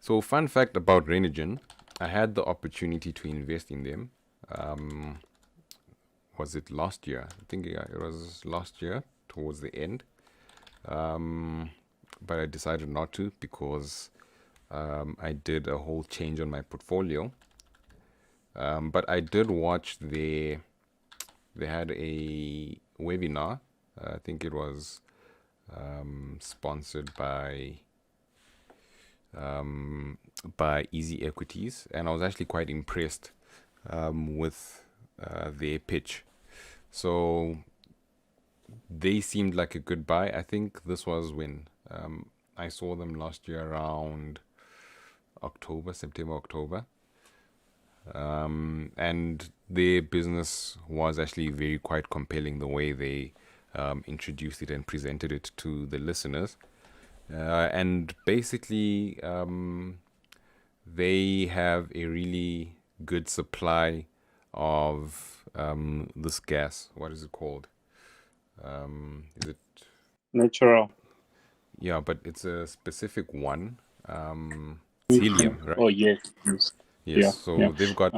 So, fun fact about Renergen, I had the opportunity to invest in them. Um, was it last year? I think it was last year towards the end. Um, but I decided not to because I did a whole change on my portfolio. But I did watch they had a webinar. I think it was sponsored by Easy Equities, and I was actually quite impressed with their pitch. So they seemed like a good buy. I think this was when I saw them last year around October, September, October. And their business was actually very quite compelling the way they introduced it and presented it to the listeners. And basically, they have a really good supply of this gas. What is it called? Is it? Natural. Yeah, but it's a specific one. It's helium, right? Oh, yes. Yes. Yes. Yeah. Yeah. So they've got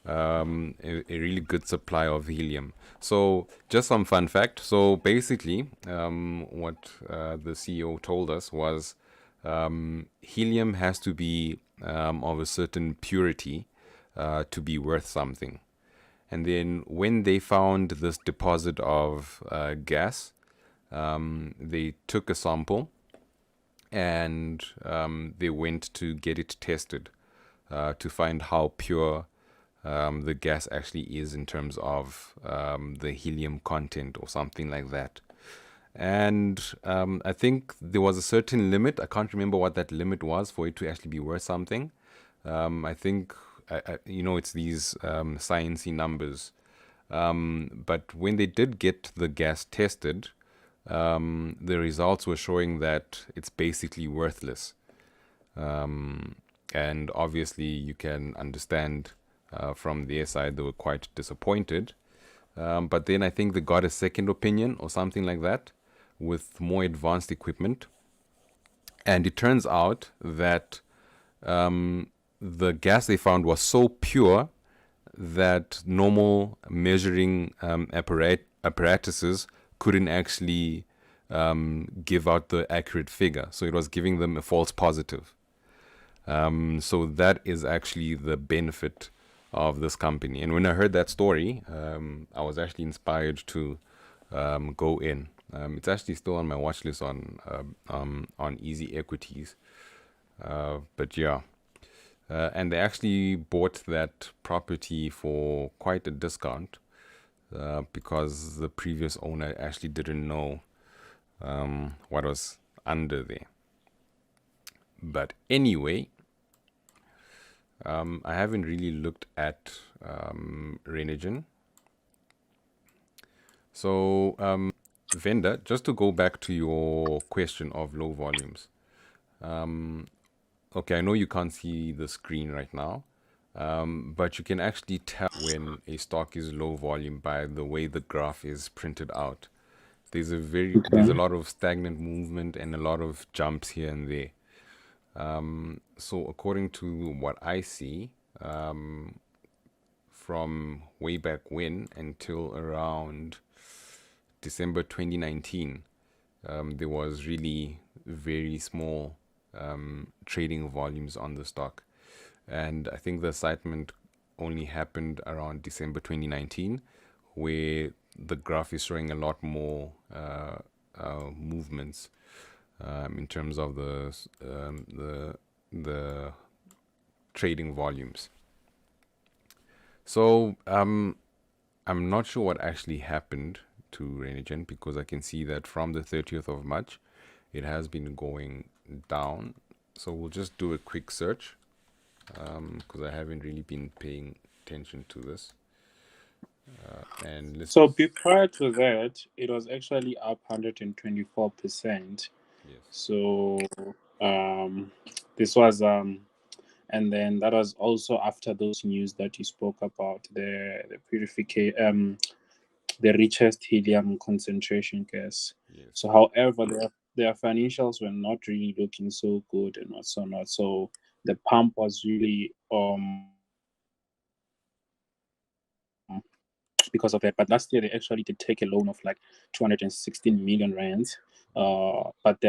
Uh, a really good supply of helium. So, just some fun fact. So, basically, what the CEO told us was helium has to be of a certain purity to be worth something. And then, when they found this deposit of gas, they took a sample and they went to get it tested to find how pure the gas actually is in terms of the helium content or something like that. And I think there was a certain limit. I can't remember what that limit was for it to actually be worth something. I think, it's these sciencey numbers. But when they did get the gas tested, the results were showing that it's basically worthless. And obviously, you can understand from their side, they were quite disappointed. But then I think they got a second opinion or something like that with more advanced equipment. And it turns out that the gas they found was so pure that normal measuring apparatuses couldn't actually give out the accurate figure. So it was giving them a false positive. So that is actually the benefit of this company. And when I heard that story, I was actually inspired to go in. It's actually still on my watch list on Easy Equities. But yeah, and they actually bought that property for quite a discount because the previous owner actually didn't know what was under there. But anyway, I haven't really looked at Renergen. So, Venda, just to go back to your question of low volumes. Okay, I know you can't see the screen right now, but you can actually tell when a stock is low volume by the way the graph is printed out. There's a okay. lot of stagnant movement and a lot of jumps here and there. So according to what I see, from way back when until around December 2019, there was really very small trading volumes on the stock. And I think the excitement only happened around December 2019, where the graph is showing a lot more movements in terms of the trading volumes. So I'm not sure what actually happened to Renergen because I can see that from the 30th of March, it has been going down. So we'll just do a quick search because I haven't really been paying attention to this. And let's So prior to that, it was actually up 124%. yes, So this was and then that was also after those news that you spoke about, the purification, the richest helium concentration gas. yes, So however, their financials were not really looking so good and what's not. So the pump was really because of that. But last year they actually did take a loan of like 216 million rands. But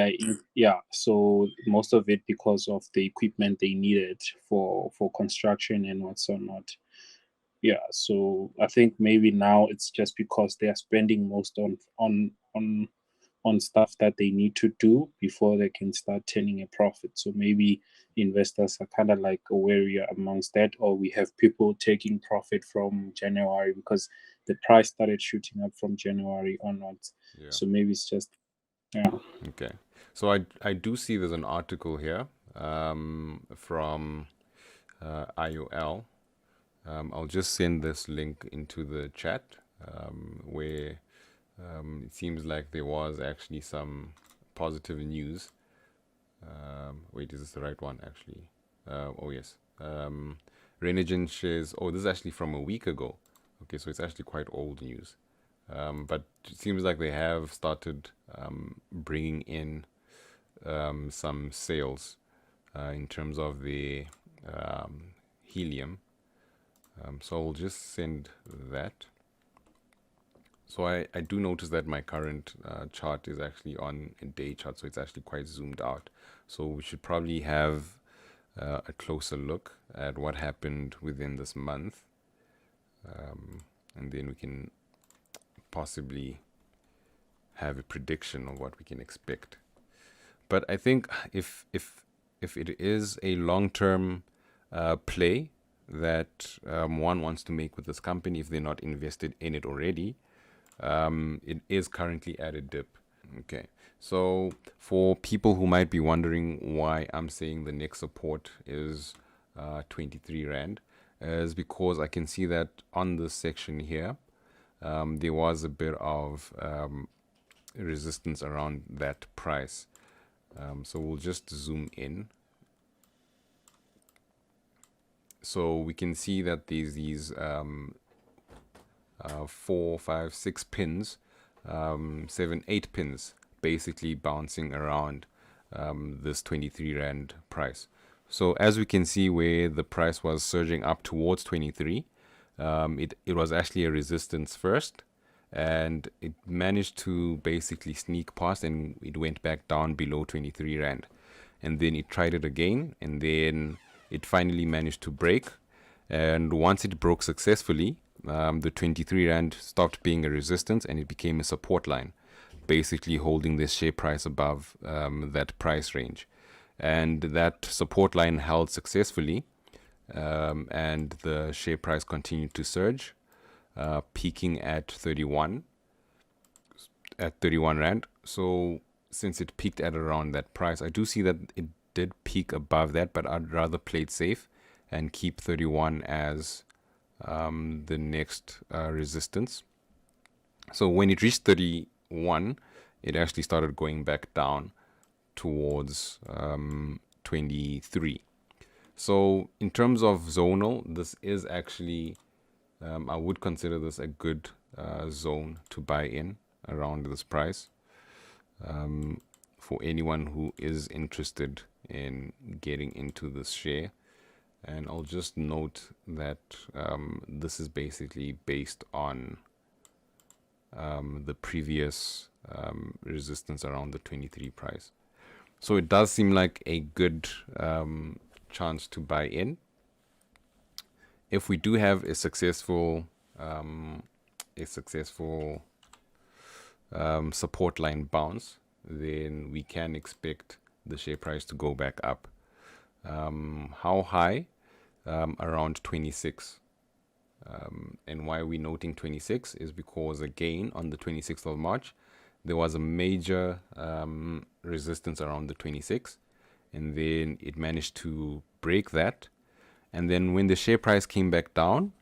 so most of it because of the equipment they needed for construction and what's not. Yeah, so I think maybe now it's just because they are spending most on stuff that they need to do before they can start turning a profit. So maybe investors are kind of like wary amongst that, or we have people taking profit from January because the price started shooting up from January onwards. Yeah. So maybe it's just yeah. Okay. So I do see there's an article here from IOL. I'll just send this link into the chat where it seems like there was actually some positive news. Wait, is this the right one actually? Oh, yes. Renergen shares. Oh, this is actually from a week ago. Okay, so it's actually quite old news. But it seems like they have started bringing in some sales in terms of the helium. So I'll just send that. So I do notice that my current chart is actually on a day chart, so it's actually quite zoomed out. So we should probably have a closer look at what happened within this month, and then we can possibly have a prediction of what we can expect. But I think if it is a long-term play that one wants to make with this company, if they're not invested in it already, it is currently at a dip. Okay, so for people who might be wondering why I'm saying the next support is 23 Rand, is because I can see that on this section here, there was a bit of resistance around that price. So we'll just zoom in. So we can see that there's these 4, 5, 6 pins, 7, 8 pins basically bouncing around this 23 Rand price. So as we can see where the price was surging up towards 23, it was actually a resistance first, and it managed to basically sneak past, and it went back down below 23 Rand. And then it tried it again, and then it finally managed to break. And once it broke successfully, the 23 Rand stopped being a resistance and it became a support line, basically holding this share price above that price range. And that support line held successfully, and the share price continued to surge, peaking at 31 Rand. So since it peaked at around that price, I do see that it did peak above that, but I'd rather play it safe and keep 31 as the next resistance. So when it reached 31, it actually started going back down towards 23. So in terms of zonal, this is actually, I would consider this a good zone to buy in around this price, for anyone who is interested in getting into this share. And I'll just note that this is basically based on the previous resistance around the 23 price. So it does seem like a good chance to buy in. If we do have a successful support line bounce, then we can expect the share price to go back up. How high? Around 26. And why are we noting 26 is because, again, on the 26th of March, there was a major resistance around the 26, and then it managed to break that. And then when the share price came back down,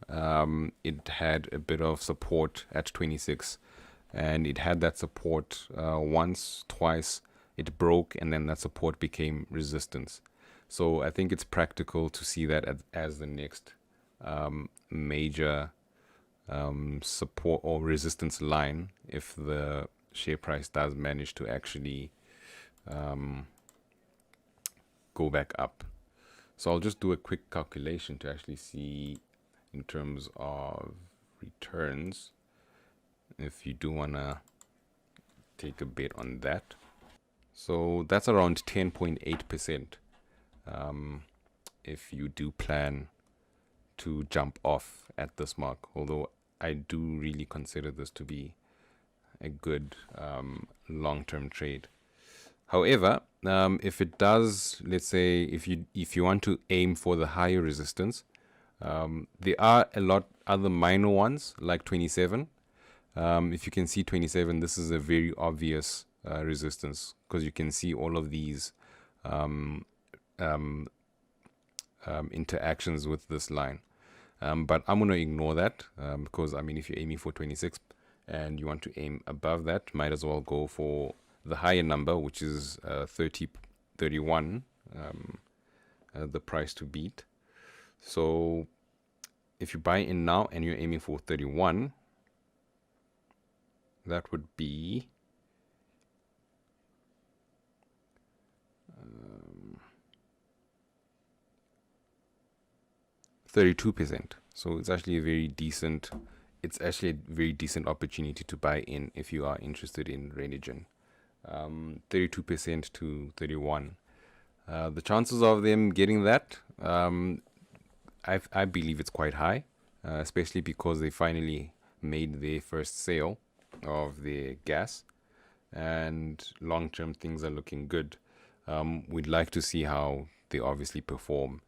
it had a bit of support at 26, and it had that support once, twice. It broke, and then that support became resistance. So I think it's practical to see that as the next major support or resistance line if the share price does manage to actually go back up. So I'll just do a quick calculation to actually see in terms of returns, if you do want to take a bet on that. So that's around 10.8% if you do plan to jump off at this mark, although I do really consider this to be a good long-term trade. However, if it does, let's say, if you want to aim for the higher resistance, there are a lot other minor ones like 27. If you can see 27, this is a very obvious resistance because you can see all of these interactions with this line. But I'm going to ignore that because, I mean, if you're aiming for 26 and you want to aim above that, might as well go for the higher number, which is 31, the price to beat. So if you buy in now and you're aiming for 31, that would be 32%. So it's actually a very decent. It's actually a very decent opportunity to buy in if you are interested in Renergen. 32% to 31. The chances of them getting that, I believe it's quite high, especially because they finally made their first sale of their gas, and long-term things are looking good. We'd like to see how they obviously perform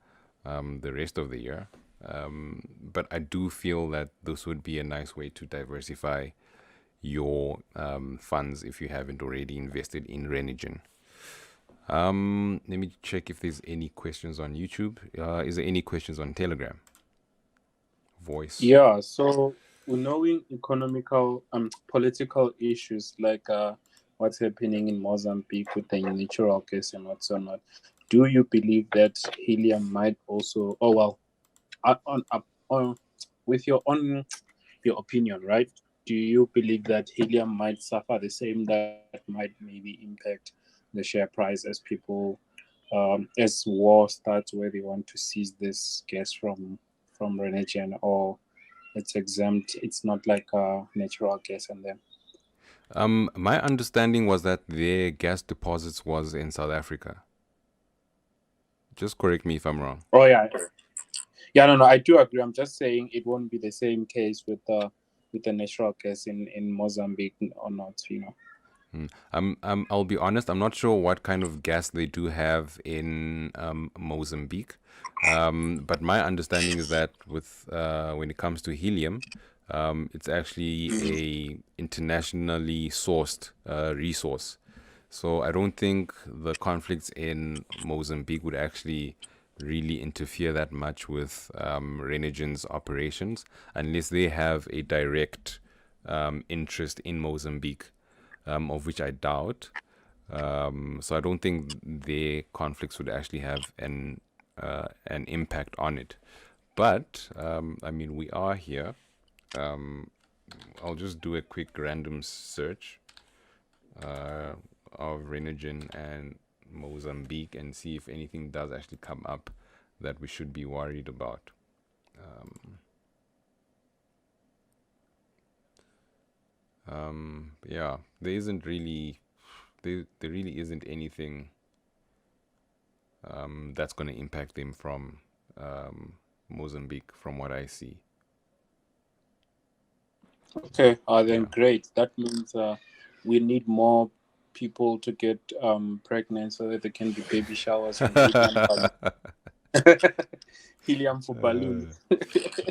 the rest of the year. But I do feel that this would be a nice way to diversify your funds if you haven't already invested in Renergen. Let me check if there's any questions on YouTube. Is there any questions on Telegram? Voice. Yeah, so knowing economical political issues like what's happening in Mozambique with the natural gas and what's not, do you believe that helium might also, with your opinion, right? Do you believe that helium might suffer the same, that might maybe impact the share price as people, as war starts, where they want to seize this gas from Renergen, or it's exempt, it's not like natural gas and then? My understanding was that their gas deposits was in South Africa. Just correct me if I'm wrong. Oh yeah, no, I do agree. I'm just saying it won't be the same case with the natural gas in Mozambique or not, you know. I'll be honest, I'm not sure what kind of gas they do have in Mozambique. But my understanding is that with when it comes to helium, it's actually a internationally sourced resource. So I don't think the conflicts in Mozambique would actually really interfere that much with Renergen's operations unless they have a direct interest in Mozambique, of which I doubt. So I don't think their conflicts would actually have an impact on it. But I mean, we are here. I'll just do a quick random search of Renergen and Mozambique and see if anything does actually come up that we should be worried about. Yeah, there isn't really, there really isn't anything that's going to impact them from Mozambique, from what I see. Okay, then Yeah. great. That means we need more people to get pregnant so that there can be baby showers from helium helium for balloons.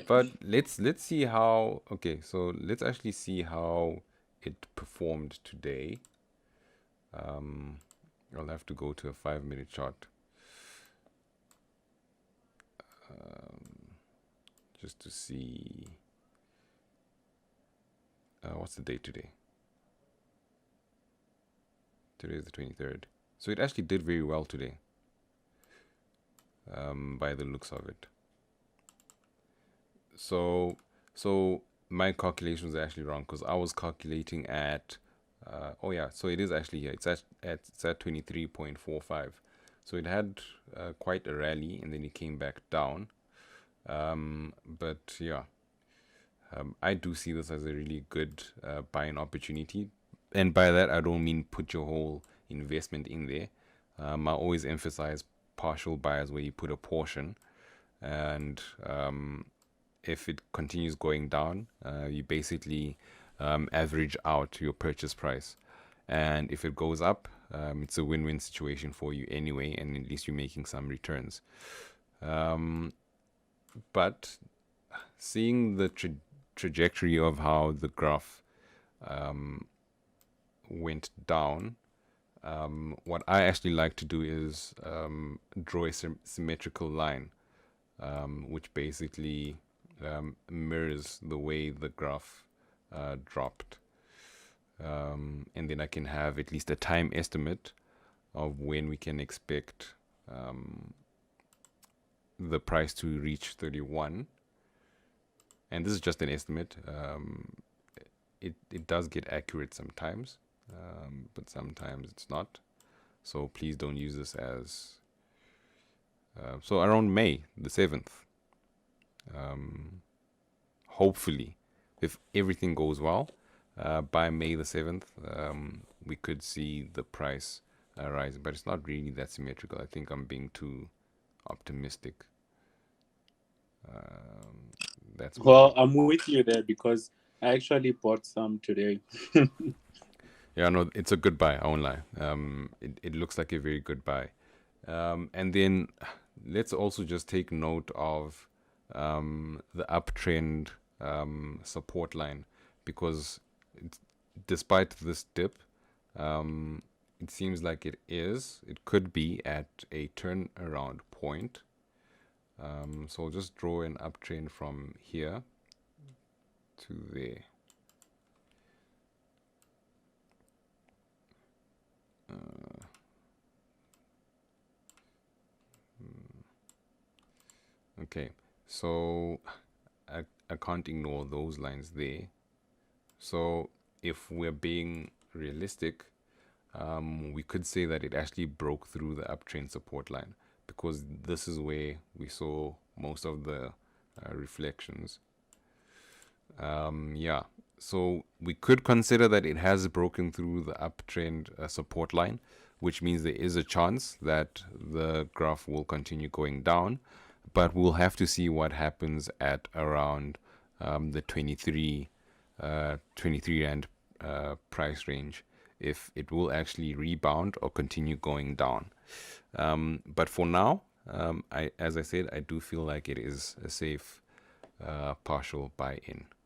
But let's see how. Okay, so let's actually see how it performed today. I'll have to go to a 5-minute chart just to see what's the date today. Today is the 23rd. So it actually did very well today, by the looks of it. So my calculations are actually wrong because I was calculating at Oh yeah, so it is actually here. It's at 23.45. So it had quite a rally, and then it came back down. But yeah, I do see this as a really good buying opportunity. And by that, I don't mean put your whole investment in there. I always emphasize partial buys where you put a portion. And if it continues going down, you basically average out your purchase price. And if it goes up, it's a win win situation for you anyway, and at least you're making some returns. But seeing the trajectory of how the graph went down, what I actually like to do is draw a symmetrical line, which basically mirrors the way the graph dropped. And then I can have at least a time estimate of when we can expect the price to reach 31. And this is just an estimate. It does get accurate sometimes, but sometimes it's not. So please don't use this as. So around May the 7th, hopefully, if everything goes well, by May the 7th, we could see the price rise. But it's not really that symmetrical. I think I'm being too optimistic. That's me. Well, I'm with you there because I actually bought some today. Yeah, no, it's a good buy. I won't lie. It looks like a very good buy. And then let's also just take note of the uptrend support line, because despite this dip, it seems like it could be at a turnaround point. So I'll just draw an uptrend from here to there. Okay, so I can't ignore those lines there. So if we're being realistic, we could say that it actually broke through the uptrend support line, because this is where we saw most of the reflections. Yeah, so we could consider that it has broken through the uptrend support line, which means there is a chance that the graph will continue going down, but we'll have to see what happens at around the 23 rand price range, if it will actually rebound or continue going down. But for now, as I said, I do feel like it is a safe partial buy-in.